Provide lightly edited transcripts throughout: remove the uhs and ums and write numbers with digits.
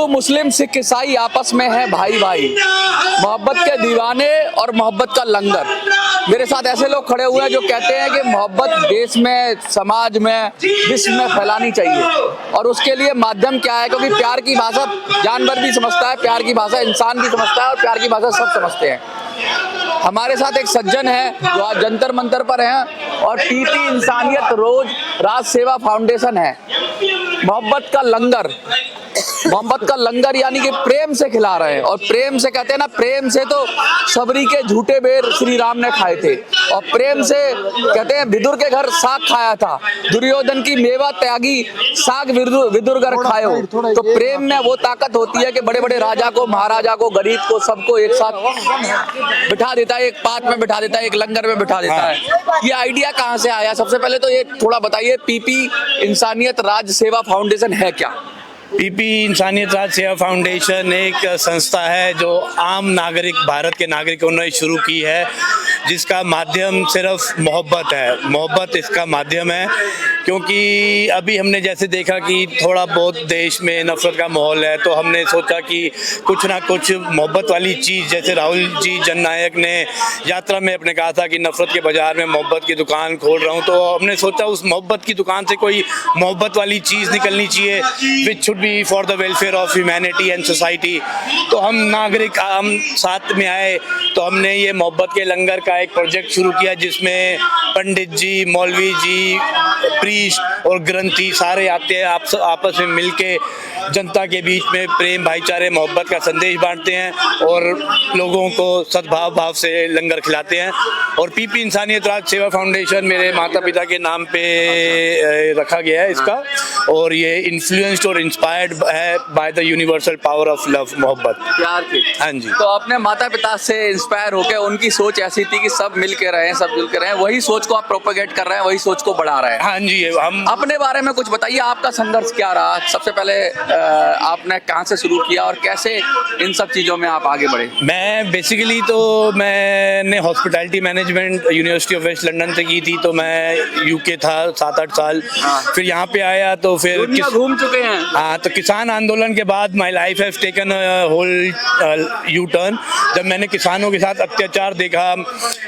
हिंदू मुस्लिम सिख ईसाई आपस में है भाई भाई, मोहब्बत के दीवाने और मोहब्बत का लंगर। मेरे साथ ऐसे लोग खड़े हुए हैं जो कहते हैं कि मोहब्बत देश में, समाज में, विश्व में फैलानी चाहिए और उसके लिए माध्यम क्या है, क्योंकि प्यार की भाषा जानवर भी समझता है, प्यार की भाषा इंसान भी समझता है और प्यार की भाषा सब समझते हैं। हमारे साथ एक सज्जन है जो आज जंतर मंतर पर हैं और पीपी इंसानियत रोज राज सेवा फाउंडेशन है। मोहब्बत का लंगर, मोहब्बत का लंगर यानी कि प्रेम से खिला रहे हैं। और प्रेम से कहते हैं ना, प्रेम से तो सबरी के झूठे बेर श्री राम ने खाए थे और प्रेम से कहते हैं विदुर के घर साग खाया था, दुर्योधन की मेवा त्यागी साग विदुर घर खाए हो। तो प्रेम में वो ताकत होती है कि बड़े बड़े राजा को, महाराजा को, गरीब को, सबको एक साथ बिठा देता है, एक पात में बिठा देता है, एक लंगर में बिठा देता है। ये आइडिया कहाँ से आया? सबसे पहले तो ये थोड़ा बताइए, पीपी इंसानियत राज सेवा फाउंडेशन है क्या? पीपी इंसानियत राज सेवा फाउंडेशन एक संस्था है जो आम नागरिक, भारत के नागरिकों ने शुरू की है, जिसका माध्यम सिर्फ मोहब्बत है। मोहब्बत इसका माध्यम है, क्योंकि अभी हमने जैसे देखा कि थोड़ा बहुत देश में नफरत का माहौल है, तो हमने सोचा कि कुछ ना कुछ मोहब्बत वाली चीज़, जैसे राहुल जी जननायक ने यात्रा में अपने कहा था कि नफरत के बाजार में मोहब्बत की दुकान खोल रहा हूँ, तो हमने सोचा उस मोहब्बत की दुकान से कोई मोहब्बत वाली चीज़ निकलनी चाहिए, which should be for the welfare of humanity and society. तो हम नागरिक हम साथ में आए, तो हमने ये मोहब्बत के लंगर का एक प्रोजेक्ट शुरू किया, जिसमें पंडित जी, मौलवी जी, प्रीस्ट और ग्रंथी सारे आते हैं, आपस में मिलके जनता के बीच में प्रेम, भाईचारे, मोहब्बत का संदेश बांटते हैं और लोगों को सद्भाव से लंगर खिलाते हैं। और पीपी इंसानियत राज सेवा फाउंडेशन मेरे माता पिता के नाम पे रखा गया है इसका, और ये इन्फ्लुएंस्ड और इंस्पायर्ड है by the universal power of love, मोहब्बत, प्यार की। हाँ जी। तो अपने माता पिता से इंस्पायर होकर, उनकी सोच ऐसी थी कि सब मिल के रहें, सब जुल के रहें, वही सोच को आप प्रोपेगेट कर रहे हैं, वही सोच को बढ़ा रहे हैं। हाँ जी। हम अपने बारे में कुछ बताइए, आपका संघर्ष क्या रहा? सबसे पहले आपने कहाँ से शुरू किया और कैसे इन सब चीज़ों में आप आगे बढ़े? मैं बेसिकली तो मैंने hospitality management university of West London से की थी, तो मैं यूके था 7-8 साल। फिर यहाँ पे आया तो फिर घूम चुके हैं। हाँ, तो किसान आंदोलन के बाद my life has taken whole U turn. जब मैंने किसानों के साथ अत्याचार देखा,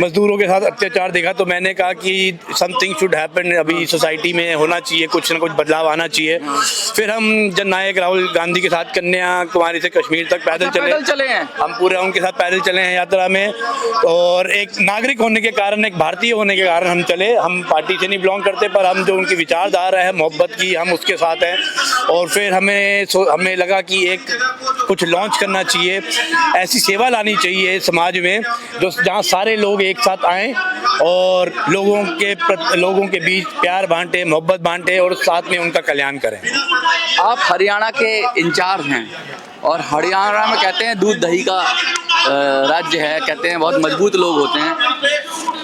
मजदूरों के साथ अत्याचार देखा, तो मैंने कहा कि समथिंग शुड हैपन, अभी सोसाइटी में होना चाहिए, कुछ ना कुछ बदलाव आना चाहिए। फिर हम जननायक राहुल गांधी के साथ कन्याकुमारी से कश्मीर तक पैदल चले हैं। हम पूरे उनके साथ पैदल चले हैं यात्रा में, और एक नागरिक होने के कारण, एक भारतीय होने के कारण हम चले। हम पार्टी से नहीं बिलोंग करते, पर हम जो उनकी विचारधारा है मोहब्बत की, हम उसके साथ हैं। और फिर हमें लगा कि एक कुछ लॉन्च करना चाहिए, ऐसी सेवा लानी चाहिए समाज में जो जहाँ सारे लोग एक साथ आएँ और लोगों के बीच प्यार बांटे, मोहब्बत बांटे और साथ में उनका कल्याण करें। आप हरियाणा के इंचार्ज हैं और हरियाणा में कहते हैं दूध दही का राज्य है, कहते हैं बहुत मजबूत लोग होते हैं।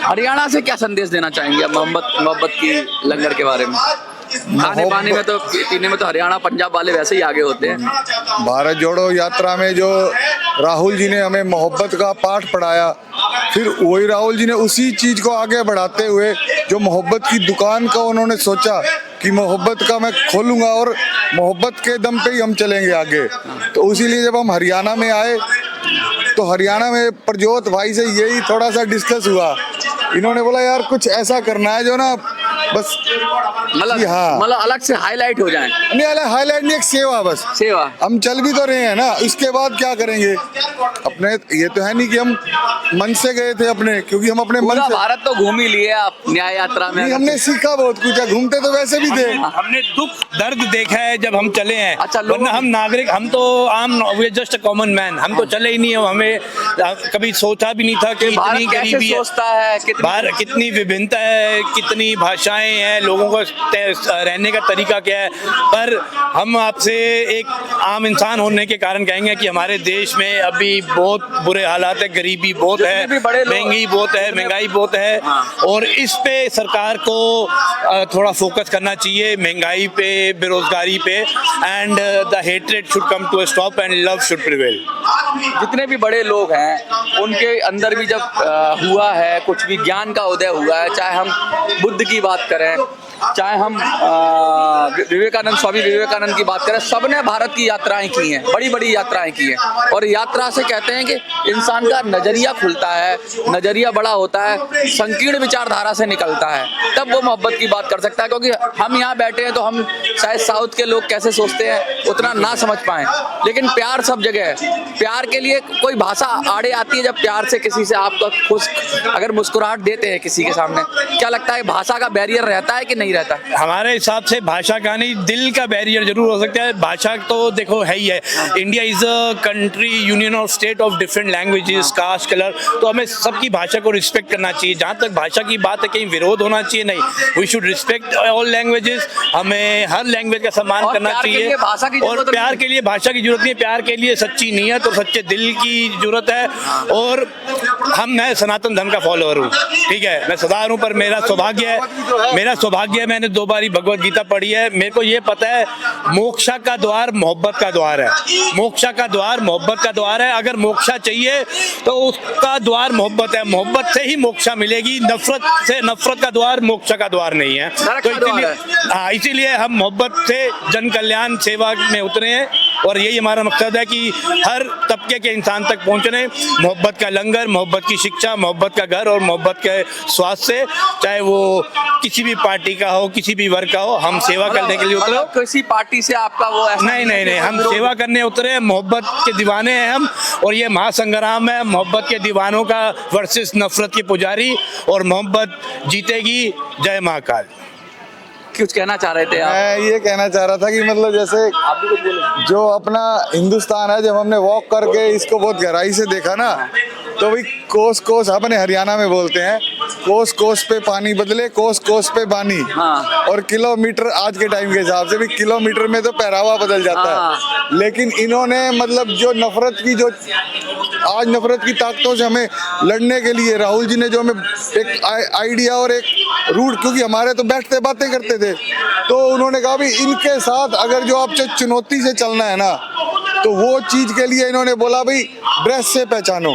हरियाणा से क्या संदेश देना चाहेंगे आप मोहब्बत की लंगर के बारे में? खाने पाने में तो, पीने में तो हरियाणा पंजाब वाले वैसे ही आगे होते हैं। भारत जोड़ो यात्रा में जो राहुल जी ने हमें मोहब्बत का पाठ पढ़ाया, फिर वही राहुल जी ने उसी चीज़ को आगे बढ़ाते हुए जो मोहब्बत की दुकान का उन्होंने सोचा कि मोहब्बत का मैं खोलूँगा और मोहब्बत के दम पे ही हम चलेंगे आगे। तो इसीलिए जब हम हरियाणा में आए, तो हरियाणा में प्रजोत भाई से यही थोड़ा सा डिस्कस हुआ। इन्होंने बोला यार कुछ ऐसा करना है जो ना बस मतलब अलग से हाईलाइट हो जाए। नहीं, हाईलाइट नहीं, एक सेवा, बस सेवा। हम चल भी तो रहे हैं ना, इसके बाद क्या करेंगे? अपने ये तो है नहीं कि हम मन से गए थे अपने, क्योंकि हम अपने मन से भारत तो घूम ही लिए आप न्याय यात्रा में। हमने सीखा बहुत कुछ है, घूमते तो वैसे भी थे। हमने दुख दर्द देखा है जब हम चले हैं। अच्छा, वरना हम नागरिक, हम तो आम, जस्ट अ कॉमन मैन, हम तो चले ही नहीं है। हमें कभी सोचा भी नहीं था कि इतनी गरीबी है, कितनी विभिन्नता है, कितनी भाषाएं हैं, लोगों का रहने का तरीका क्या है। पर हम आपसे एक आम इंसान होने के कारण कहेंगे कि हमारे देश में अभी बहुत बुरे हालात है, गरीबी बहुत है, महंगाई बहुत है, और इस पे सरकार को थोड़ा फोकस करना चाहिए, महंगाई पे, बेरोजगारी पे, and the hatred should come to a stop and love should prevail. जितने भी बड़े लोग हैं उनके अंदर भी जब हुआ है कुछ भी, ज्ञान का उदय हुआ है, चाहे हम बुद्ध की बात करें, चाहे हम विवेकानंद, स्वामी विवेकानंद की बात करें, सबने भारत की यात्राएं की हैं, बड़ी बड़ी यात्राएं की हैं। और यात्रा से कहते हैं कि इंसान का नजरिया खुलता है, नजरिया बड़ा होता है, संकीर्ण विचारधारा से निकलता है, तब वो मोहब्बत की बात कर सकता है। क्योंकि हम यहाँ बैठे हैं तो हम शायद साउथ के लोग कैसे सोचते हैं उतना ना समझ पाए, लेकिन प्यार सब जगह है। प्यार के लिए कोई भाषा आड़े आती है जब प्यार से किसी से आप तो खुश अगर मुस्कुराहट देते हैं किसी के सामने, क्या लगता है भाषा का बैरियर रहता है कि नहीं रहता? हमारे हिसाब से भाषा का नहीं, दिल का बैरियर जरूर हो सकता है। भाषा तो देखो है ही है। India is a country, union of state of different languages, caste, colour, तो हमें सबकी भाषा को रिस्पेक्ट करना चाहिए। जहाँ तक भाषा की बात है, कहीं विरोध होना चाहिए नहीं। We should respect all languages, हमें हर लैंग्वेज का सम्मान करना चाहिए। और प्यार के लिए भाषा की जरूरत नहीं है, प्यार के लिए सच्ची नीयत और सच्चे दिल की जरूरत है। और मैं सनातन धर्म का फॉलोअर हूँ, ठीक है, मैं सदार हूँ, पर मेरा सौभाग्य है मैंने 2 बारी भगवत गीता पढ़ी है। मेरे को ये पता है मोक्षा का द्वार मोहब्बत का द्वार है, मोक्षा का द्वार मोहब्बत का द्वार है। अगर मोक्षा चाहिए तो उसका द्वार मोहब्बत है, मोहब्बत से ही मोक्षा मिलेगी। नफरत का द्वार मोक्षा का द्वार नहीं है। तो इसीलिए हम मोहब्बत से जन कल्याण सेवा में उतरे हैं और यही हमारा मकसद है कि हर तबके के इंसान तक पहुंचने। मोहब्बत का लंगर, मोहब्बत की शिक्षा, मोहब्बत का घर और मोहब्बत के स्वास्थ्य से, चाहे वो किसी भी पार्टी का हो, किसी भी वर्ग का हो, हम सेवा करने के लिए उतरे। किसी पार्टी से आपका वो नहीं, हम सेवा करने उतरे हैं। मोहब्बत के दीवाने हैं हम, और ये महासंग्राम है मोहब्बत के दीवानों का वर्सेस नफरत के पुजारी, और मोहब्बत जीतेगी। जय महाकाल। कुछ कहना चाह रहे थे आप? मैं ये कहना चाह रहा था कि मतलब जैसे जो अपना हिंदुस्तान है, जब हमने वॉक करके इसको बहुत गहराई से देखा ना, तो भाई कोस कोस, अपने हरियाणा में बोलते हैं, कोस कोस पे पानी बदले, कोस कोस पे बानी। हाँ। और किलोमीटर आज के टाइम के हिसाब से भी किलोमीटर में तो पहरावा बदल जाता है। लेकिन इन्होंने मतलब जो नफरत की ताकतों से हमें लड़ने के लिए राहुल जी ने जो हमें एक आइडिया और एक रूट, क्योंकि हमारे तो बैठते बातें करते थे, तो उन्होंने कहा भी इनके साथ अगर जो आपसे चुनौती से चलना है ना, तो वो चीज के लिए इन्होंने बोला भाई ड्रेस से पहचानो,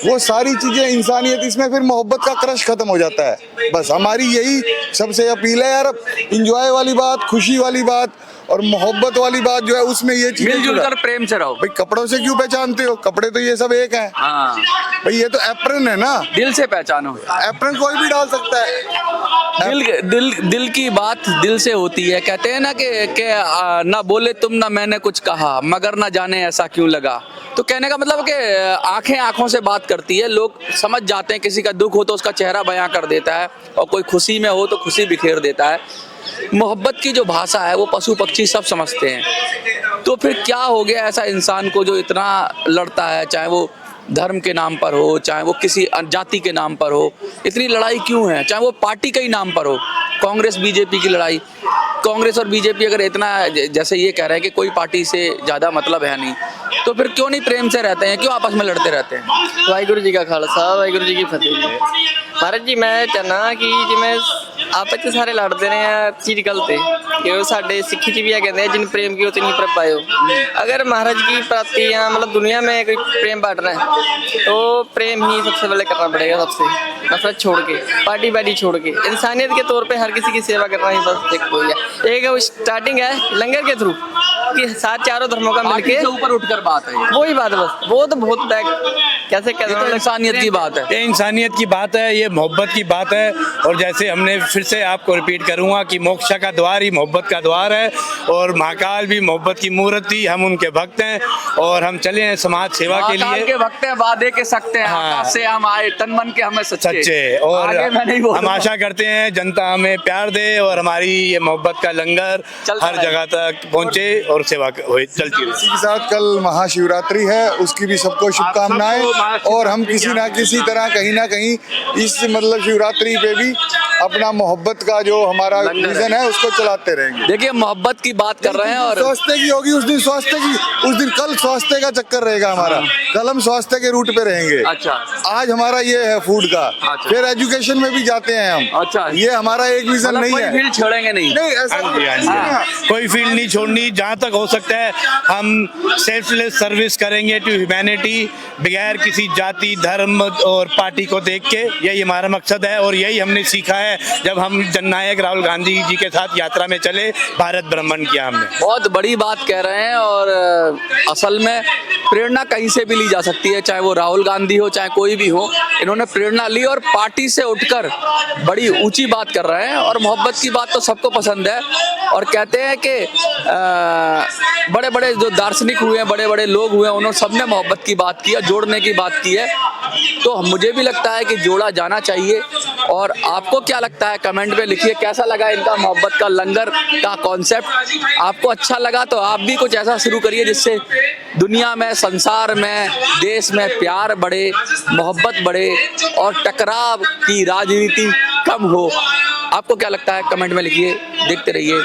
वो सारी चीजें इंसानियत, इसमें फिर मोहब्बत का क्रश खत्म हो जाता है। बस हमारी यही सबसे अपील है यार, इंजॉय वाली बात, खुशी वाली बात और मोहब्बत वाली बात जो है उसमें ये चीज मिलजुल कर प्रेम से रहो। भाई कपड़ों से क्यों पहचानते हो, कपड़े तो ये सब एक हैं। हाँ। भाई ये तो एप्रन है ना, दिल से पहचानो। एप्रन कोई भी डाल सकता है। दिल की बात दिल से होती है। कहते हैं ना कि ना बोले तुम ना मैंने कुछ कहा, मगर ना जाने ऐसा क्यों लगा। तो कहने का मतलब कि आंखें आंखों से बात करती है, लोग समझ जाते हैं। किसी का दुख हो तो उसका चेहरा बयां कर देता है, और कोई खुशी में हो तो खुशी बिखेर देता है। मोहब्बत की जो भाषा है वो पशु पक्षी सब समझते हैं। तो फिर क्या हो गया ऐसा इंसान को जो इतना लड़ता है, चाहे वो धर्म के नाम पर हो, चाहे वो किसी जाति के नाम पर हो, इतनी लड़ाई क्यों है? चाहे वो पार्टी के ही नाम पर हो, कांग्रेस बीजेपी की लड़ाई। कांग्रेस और बीजेपी अगर इतना जैसे ये कह रहे हैं कि कोई पार्टी से ज़्यादा मतलब है नहीं, तो फिर क्यों नहीं प्रेम से रहते हैं, क्यों आपस में लड़ते रहते हैं? वाहिगुरु जी का खालसा वाहिगुरु जी की फतेह। महाराज जी मैं चाहना कि जिमें आपस ਚ ਸਾਰੇ ਲੜਦੇ ਨੇ ਆ ਚੀਜ਼ गलत है कि वो साडे सिक्खी च भी है, कहते हैं जिन प्रेम की उतनी पर पायो। अगर महाराज की प्रति या मतलब दुनिया में कोई प्रेम बांटना है तो प्रेम ही सबसे पहले करना पड़ेगा। सबसे नफरत छोड़ के, पार्टी बाटी छोड़ के, इंसानियत के तौर पे हर किसी की सेवा करना ही बस एक वही है। एक स्टार्टिंग है लंगर के थ्रू कि साथ चारों धर्मों का मिलके ऊपर उठकर बात है, वही बात है बस। वो तो बहुत कैसे कहते हैं, इंसानियत की बात है, ये इंसानियत की बात है, ये मोहब्बत की बात है। और जैसे हमने फिर से आपको रिपीट करूंगा कि मोक्षा का द्वार ही मोहब्बत का द्वार है, और महाकाल भी मोहब्बत की मूर्ति, हम उनके भक्त हैं और हम चले हैं समाज सेवा के लिए। के भक्त हैं, वादे के सकते हैं, आकाश से हम आए, तन मन के हमें सच्चे। और हम आशा करते हैं जनता हमें प्यार दे और हमारी ये मोहब्बत का लंगर हर जगह तक पहुंचे और सेवा चलती रहे। इसी के साथ कल महाशिवरात्रि है, उसकी भी सबको शुभकामनाएं। और हम किसी ना किसी तरह कहीं ना कहीं इस मतलब शिवरात्रि पे भी अपना मोहब्बत का जो हमारा विजन है उसको चलाते रहेंगे। देखिए मोहब्बत की बात कर रहे हैं, और स्वास्थ्य की होगी उस दिन, स्वास्थ्य की उस दिन, कल स्वास्थ्य का चक्कर रहेगा हमारा, कल हम स्वास्थ्य के रूट पे रहेंगे। अच्छा, आज हमारा ये है फूड का, फिर एजुकेशन में भी जाते हैं हम। अच्छा, ये हमारा एक विजन नहीं है, फील्ड छोड़ेंगे नहीं, नहीं ऐसा कोई फील्ड नहीं छोड़नी। जहाँ तक तक हो सकता है हम सेल्फलेस सर्विस करेंगे टू ह्यूमैनिटी, बगैर किसी जाति, धर्म और पार्टी को देख के। यही हमारा मकसद है और यही हमने सीखा है जब हम जननायक राहुल गांधी जी के साथ यात्रा में चले, भारत भ्रमण किया हमने। बहुत बड़ी बात कह रहे हैं और असल में प्रेरणा कहीं से भी ली जा सकती है, चाहे वो राहुल गांधी हो चाहे कोई भी हो। इन्होंने प्रेरणा ली और पार्टी से उठकर बड़ी ऊंची बात कर रहे हैं और मोहब्बत की बात तो सबको पसंद है। और कहते हैं कि बड़े बड़े जो दार्शनिक हुए हैं, बड़े बड़े लोग हुए हैं, उन्होंने सबने मोहब्बत की बात की है, जोड़ने की बात की है। तो मुझे भी लगता है कि जोड़ा जाना चाहिए। और आपको क्या लगता है कमेंट में लिखिए, कैसा लगा इनका मोहब्बत का लंगर का कॉन्सेप्ट। आपको अच्छा लगा तो आप भी कुछ ऐसा शुरू करिए जिससे दुनिया में, संसार में, देश में प्यार बढ़े, मोहब्बत बढ़े और टकराव की राजनीति कम हो। आपको क्या लगता है कमेंट में लिखिए। देखते रहिए